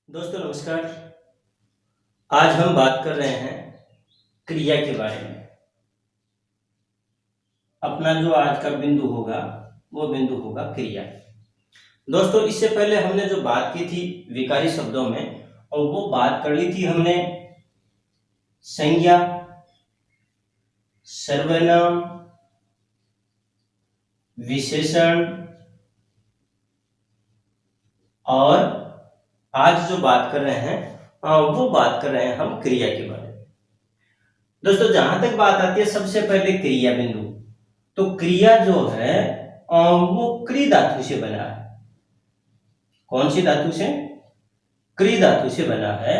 दोस्तों नमस्कार। आज हम बात कर रहे हैं क्रिया के बारे में। अपना जो आज का बिंदु होगा वो बिंदु होगा क्रिया। दोस्तों इससे पहले हमने जो बात की थी विकारी शब्दों में, और वो बात कर ली थी हमने संज्ञा, सर्वनाम, विशेषण, और आज जो बात कर रहे हैं वो बात कर रहे हैं हम क्रिया के बारे में। दोस्तों जहां तक बात आती है सबसे पहले क्रिया बिंदु, तो क्रिया जो है वो क्री धातु से बना है। कौन सी धातु से? क्री धातु से बना है,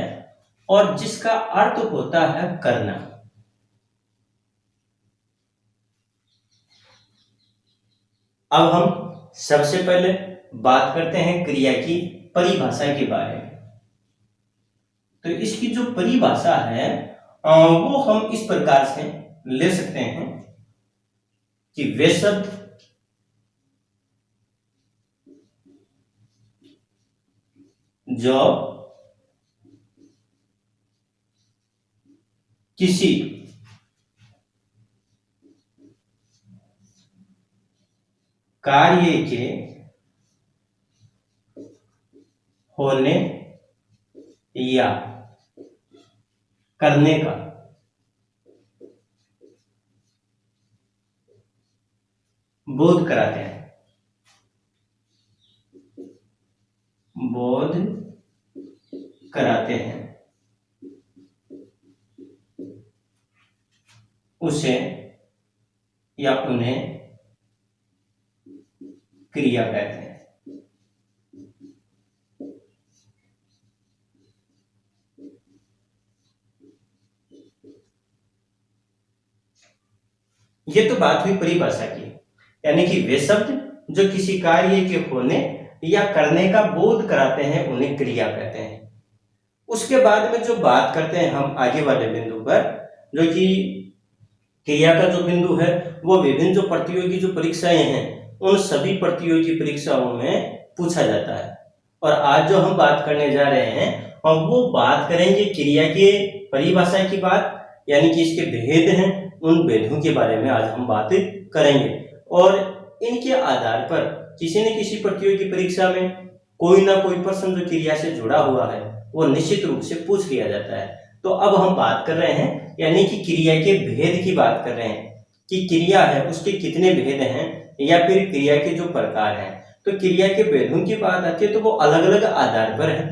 और जिसका अर्थ होता है करना। अब हम सबसे पहले बात करते हैं क्रिया की परिभाषा के बारे में। तो इसकी जो परिभाषा है वो हम इस प्रकार से ले सकते हैं कि वे शब्द जो किसी कार्य के होने या करने का बोध कराते हैं, बोध कराते हैं, उसे या उन्हें क्रिया कहते हैं। ये तो बात हुई परिभाषा की, यानी कि वे शब्द जो किसी कार्य के होने या करने का बोध कराते हैं उन्हें क्रिया कहते हैं। उसके बाद में जो बात करते हैं हम आगे वाले बिंदु पर, जो कि क्रिया का जो बिंदु है वो विभिन्न जो प्रतियोगी जो परीक्षाएं हैं उन सभी प्रतियोगी परीक्षाओं में पूछा जाता है। और आज जो हम बात करने जा रहे हैं और वो बात करेंगे क्रिया के परिभाषा की बात, यानी कि इसके भेद हैं, उन भेदों के बारे में आज हम बात करेंगे। और इनके आधार पर किसी न किसी प्रतियोगी परीक्षा में कोई ना कोई प्रश्न जो क्रिया से जुड़ा हुआ है वो निश्चित रूप से पूछ लिया जाता है। तो अब हम बात कर रहे हैं, यानी कि क्रिया के भेद की बात कर रहे हैं कि क्रिया है उसके कितने भेद हैं, या फिर क्रिया के जो प्रकार हैं। तो क्रिया के भेदों की बात आती है तो वो अलग अलग आधार पर है।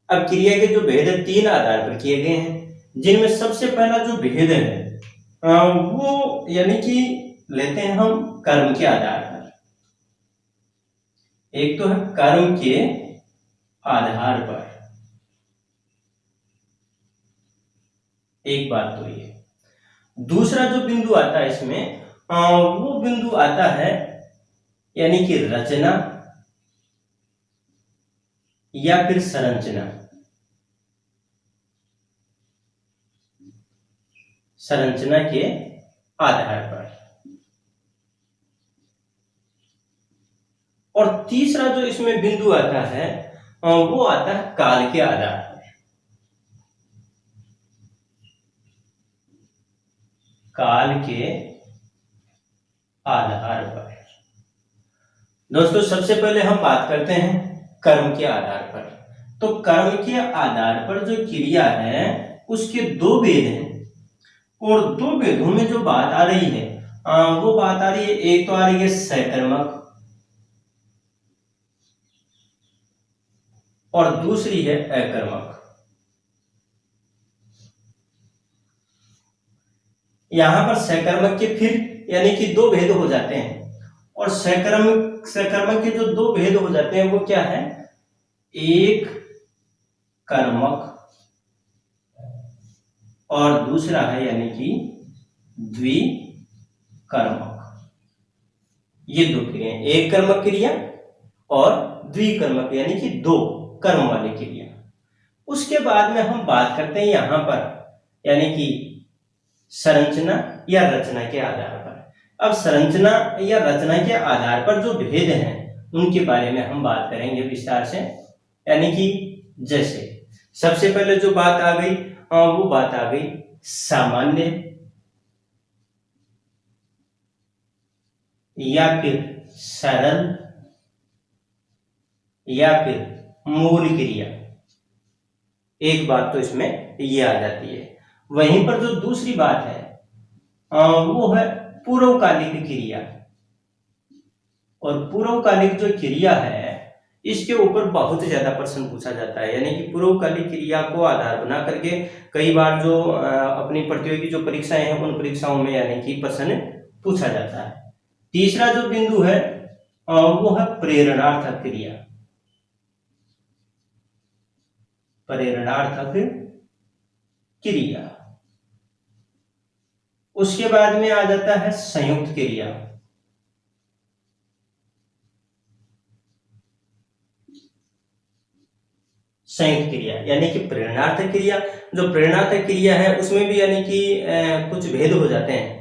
अब क्रिया के जो भेद है 3 आधार पर किए गए हैं, जिनमें सबसे पहला जो भेद है वो यानी कि लेते हैं हम कर्म के आधार पर। एक तो है कर्म के आधार पर, एक बात तो ये। दूसरा जो बिंदु आता है इसमें वो बिंदु आता है यानी कि रचना या फिर संरचना। संरचना के आधार पर। और तीसरा जो इसमें बिंदु आता है वो आता है काल के आधार पर। काल के आधार पर। दोस्तों सबसे पहले हम बात करते हैं कर्म के आधार पर। तो कर्म के आधार पर जो क्रिया है उसके 2 भेद हैं, और 2 भेदों में जो बात आ रही है वो बात आ रही है, एक तो आ रही है सकर्मक और दूसरी है अकर्मक। यहां पर सकर्मक के फिर यानी कि 2 भेद हो जाते हैं, और सकर्मक के जो 2 भेद हो जाते हैं वो क्या है? एक कर्मक और दूसरा है यानी कि द्विकर्मक। ये 2 क्रिया, एक कर्मक क्रिया और द्विकर्मक यानी कि 2 कर्म वाली क्रिया। उसके बाद में हम बात करते हैं यहां पर यानी कि संरचना या रचना के आधार पर। अब संरचना या रचना के आधार पर जो भेद हैं उनके बारे में हम बात करेंगे विस्तार से। यानी कि जैसे सबसे पहले जो बात आ गई वो बात आ गई सामान्य या फिर सरल या फिर मूल क्रिया। एक बात तो इसमें ये आ जाती है। वहीं पर जो दूसरी बात है वो है पूर्वकालिक क्रिया। और पूर्वकालिक जो क्रिया है इसके ऊपर बहुत ज्यादा प्रश्न पूछा जाता है, यानी कि पूर्वकालिक क्रिया को आधार बना करके कई बार जो अपनी प्रतियोगी जो परीक्षाएं हैं उन परीक्षाओं में यानी कि प्रश्न पूछा जाता है। तीसरा जो बिंदु है वो है प्रेरणार्थक क्रिया। प्रेरणार्थक क्रिया। उसके बाद में आ जाता है संयुक्त क्रिया। संयुक्त क्रिया यानी कि प्रेरणार्थक क्रिया। जो प्रेरणार्थक क्रिया है उसमें भी यानी कि कुछ भेद हो जाते हैं,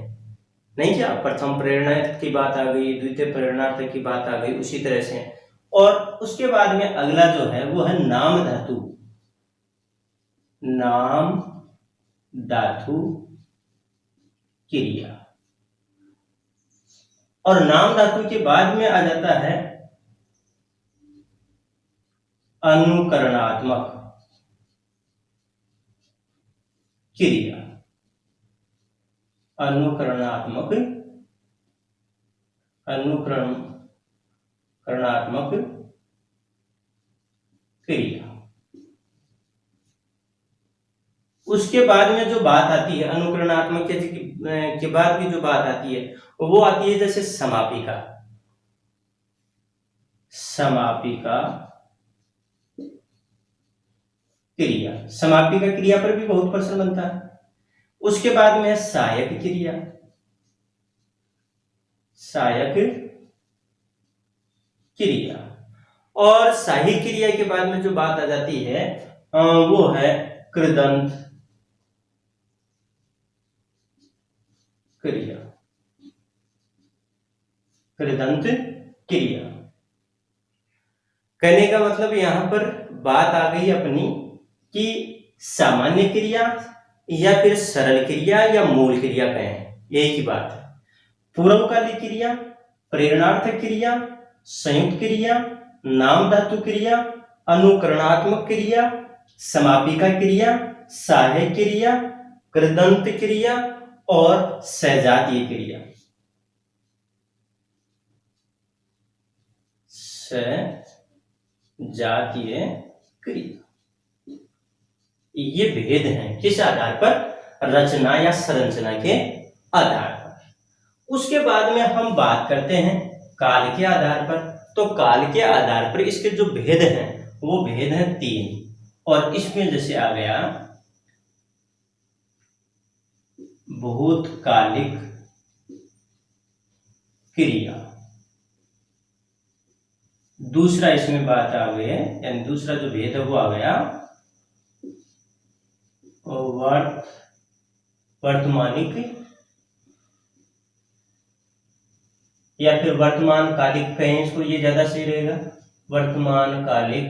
नहीं क्या? प्रथम प्रेरणार्थ की बात आ गई, द्वितीय प्रेरणार्थ की बात आ गई, उसी तरह से। और उसके बाद में अगला जो है वो है नाम धातु। नाम धातु क्रिया। और नाम धातु के बाद में आ जाता है अनुकरणात्मक क्रिया। अनुकरणात्मक क्रिया। उसके बाद में जो बात आती है अनुकरणात्मक के बाद की जो बात आती है वो आती है जैसे समापिका। समापिका क्रिया। समापिका क्रिया पर भी बहुत प्रश्न बनता है। उसके बाद में है सहायक क्रिया। सहायक क्रिया। और सहायक क्रिया के बाद में जो बात आ जाती है वो है कृदंत क्रिया। कृदंत क्रिया कहने का मतलब यहां पर बात आ गई अपनी कि सामान्य क्रिया या फिर सरल क्रिया या मूल क्रिया कहें, एक ही बात है। पूर्वकालिक क्रिया, प्रेरणार्थक क्रिया, संयुक्त क्रिया, नाम धातु क्रिया, अनुकरणात्मक क्रिया, समापिका क्रिया, सहायक क्रिया, कृदंत क्रिया और सजातीय क्रिया। सजातीय क्रिया ये भेद हैं किस आधार पर? रचना या संरचना के आधार पर। उसके बाद में हम बात करते हैं काल के आधार पर। तो काल के आधार पर इसके जो भेद हैं वो भेद हैं 3। और इसमें जैसे आ गया भूतकालिक क्रिया। दूसरा इसमें बात आ गई है, यानी दूसरा जो भेद है वो आ गया वर्तमानिक या फिर वर्तमान कालिक कहें इसको, ये ज्यादा सही रहेगा। वर्तमान कालिक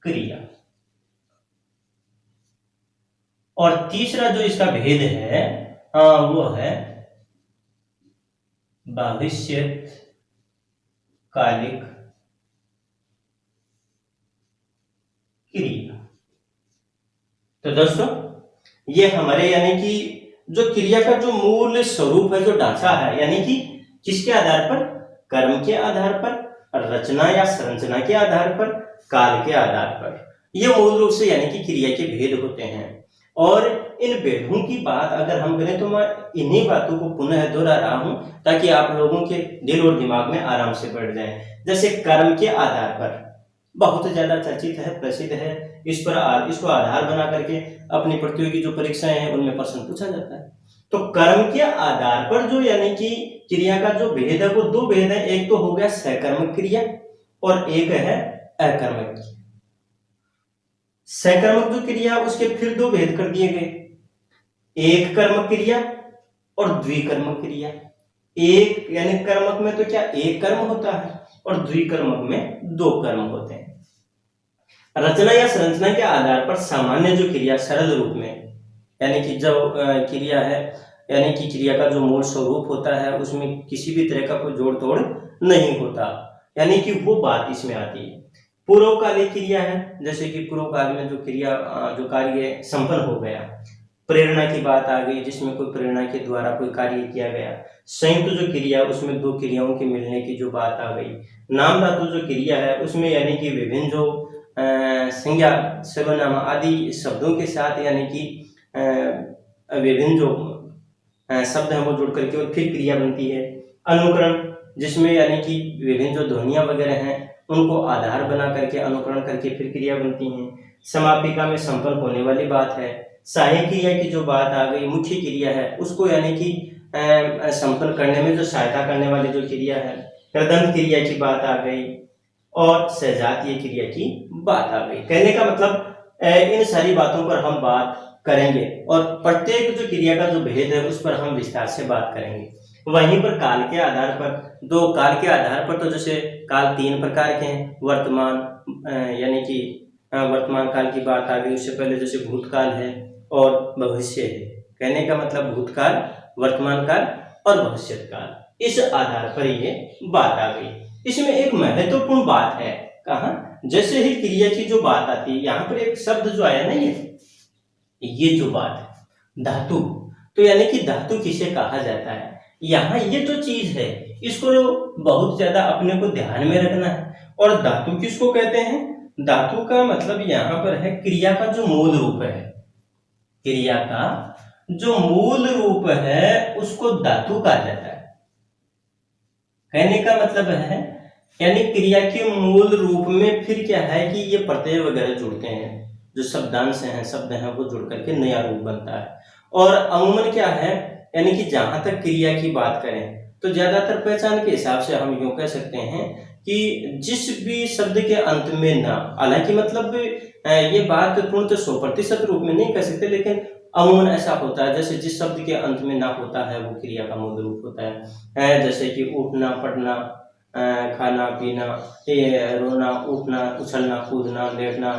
क्रिया। और तीसरा जो इसका भेद है वो है भविष्यकालिक क्रिया। तो दोस्तों ये हमारे यानी कि जो क्रिया का जो मूल स्वरूप है, जो ढांचा है, यानी कि किसके आधार पर? कर्म के आधार पर, रचना या संरचना के आधार पर, काल के आधार पर। ये मूल रूप से यानी कि क्रिया के भेद होते हैं। और इन भेदों की बात अगर हम करें तो मैं इन्हीं बातों को पुनः दोहरा रहा हूं ताकि आप लोगों के दिल और दिमाग में आराम से बैठ जाए। जैसे कर्म के आधार पर बहुत ज्यादा चर्चित है, प्रसिद्ध है। इसको आधार बना करके अपनी प्रतियोगी जो परीक्षाएं हैं उनमें प्रश्न पूछा जाता है। तो कर्म के आधार पर जो यानी कि क्रिया का जो भेद है वो 2 भेद है। एक तो हो गया सकर्मक क्रिया और एक है अकर्मक क्रिया। सकर्मक जो क्रिया उसके फिर 2 भेद कर दिए गए, एक कर्मक क्रिया और द्विकर्मक क्रिया। एक यानी कर्मक में तो क्या एक कर्म होता है और द्विकर्मक में दो कर्म होते हैं। रचना या संरचना के आधार पर सामान्य जो क्रिया सरल रूप में, यानी कि जो क्रिया है, यानी कि क्रिया का जो मूल स्वरूप होता है उसमें किसी भी तरह का कोई जोड़ तोड़ नहीं होता, यानी कि वो बात इसमें आती है। पूर्वकालिक क्रिया है, जैसे कि पूर्व काल में जो क्रिया जो कार्य संपन्न हो गया। प्रेरणा की बात आ गई, जिसमें कोई प्रेरणा के द्वारा कोई कार्य किया गया। संयुक्त जो क्रिया, उसमें दो क्रियाओं के मिलने की जो बात आ गई। नाम धातु जो क्रिया है उसमें यानी कि विभिन्न जो संज्ञा, सर्वनाम आदि शब्दों के साथ, यानी कि विभिन्न जो शब्द हैं वो जुड़ करके और फिर क्रिया बनती है। अनुकरण, जिसमें यानी कि विभिन्न जो ध्वनियां वगैरह हैं उनको आधार बना करके अनुकरण करके फिर क्रिया बनती हैं। समापिका में संपन्न होने वाली बात है। सहायक क्रिया की जो बात आ गई, मुख्य क्रिया है उसको यानी कि संपन्न करने में जो सहायता करने वाली जो क्रिया है। कृदंत क्रिया की बात आ गई और सजातीय क्रिया की बात आ गई। कहने का मतलब इन सारी बातों पर हम बात करेंगे और प्रत्येक जो क्रिया का जो भेद है उस पर हम विस्तार से बात करेंगे। वहीं पर काल के आधार पर, दो काल के आधार पर तो जैसे काल तीन प्रकार के हैं। वर्तमान, यानी कि वर्तमान काल की बात आ गई। उससे पहले जैसे भूतकाल है और भविष्य है। कहने का मतलब भूतकाल, वर्तमान काल और भविष्य काल, इस आधार पर ये बात आ गई। इसमें एक महत्वपूर्ण बात है, कहाँ, जैसे ही क्रिया की जो बात आती है, यहाँ पर एक शब्द जो आया ना, ये जो बात है धातु, तो यानी कि धातु किसे कहा जाता है, यहाँ ये जो चीज है इसको बहुत ज्यादा अपने को ध्यान में रखना है। और धातु किसको कहते हैं? धातु का मतलब यहाँ पर है क्रिया का जो मूल रूप है, क्रिया का जो मूल रूप है उसको धातु कहा जाता है। कहने का मतलब है यानी क्रिया के मूल रूप में फिर क्या है कि ये प्रत्यय वगैरह जुड़ते हैं, जो शब्दांश हैं, शब्द हैं, वो जुड़ करके नया रूप बनता है। और अमूमन क्या है, यानी कि जहां तक क्रिया की बात करें तो ज्यादातर पहचान के हिसाब से हम यूं कह सकते हैं कि जिस भी शब्द के अंत में ना, हालांकि मतलब ये बात पूर्णतः 100% रूप में नहीं कह सकते, लेकिन अमूमन ऐसा होता है जैसे जिस शब्द के अंत में ना होता है वो क्रिया का मूल रूप होता है। जैसे कि उठना, पढ़ना, खाना पीना, रोना, उठना, उछलना, कूदना, लेटना,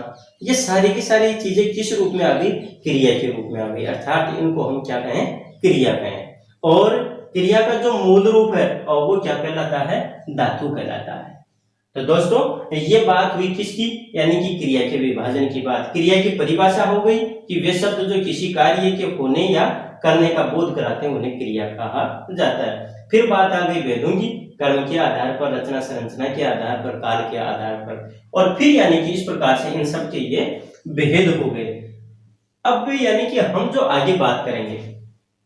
ये सारी की सारी चीजें किस रूप में आ गई? क्रिया के रूप में आ गई। अर्थात इनको हम क्या कहें? क्रिया कहें। और क्रिया का जो मूल रूप है और वो क्या कहलाता है? धातु कहलाता है। तो दोस्तों ये बात हुई किसकी? यानी कि क्रिया के विभाजन की बात। क्रिया की परिभाषा हो गई कि वे शब्द जो किसी कार्य के होने या करने का बोध कराते हैं उन्हें क्रिया कहा जाता है। फिर बात आ गई वेदों की, कर्म के आधार पर, रचना संरचना के आधार पर, काल के आधार पर, और फिर यानी कि इस प्रकार से इन सब के ये भेद हो गए। अब यानी कि हम जो आगे बात करेंगे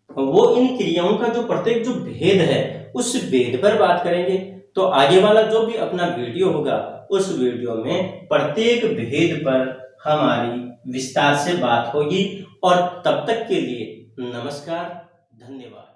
वो इन क्रियाओं का जो प्रत्येक जो भेद है उस भेद पर बात करेंगे। तो आगे वाला जो भी अपना वीडियो होगा उस वीडियो में प्रत्येक भेद पर हमारी विस्तार से बात होगी। और तब तक के लिए नमस्कार, धन्यवाद।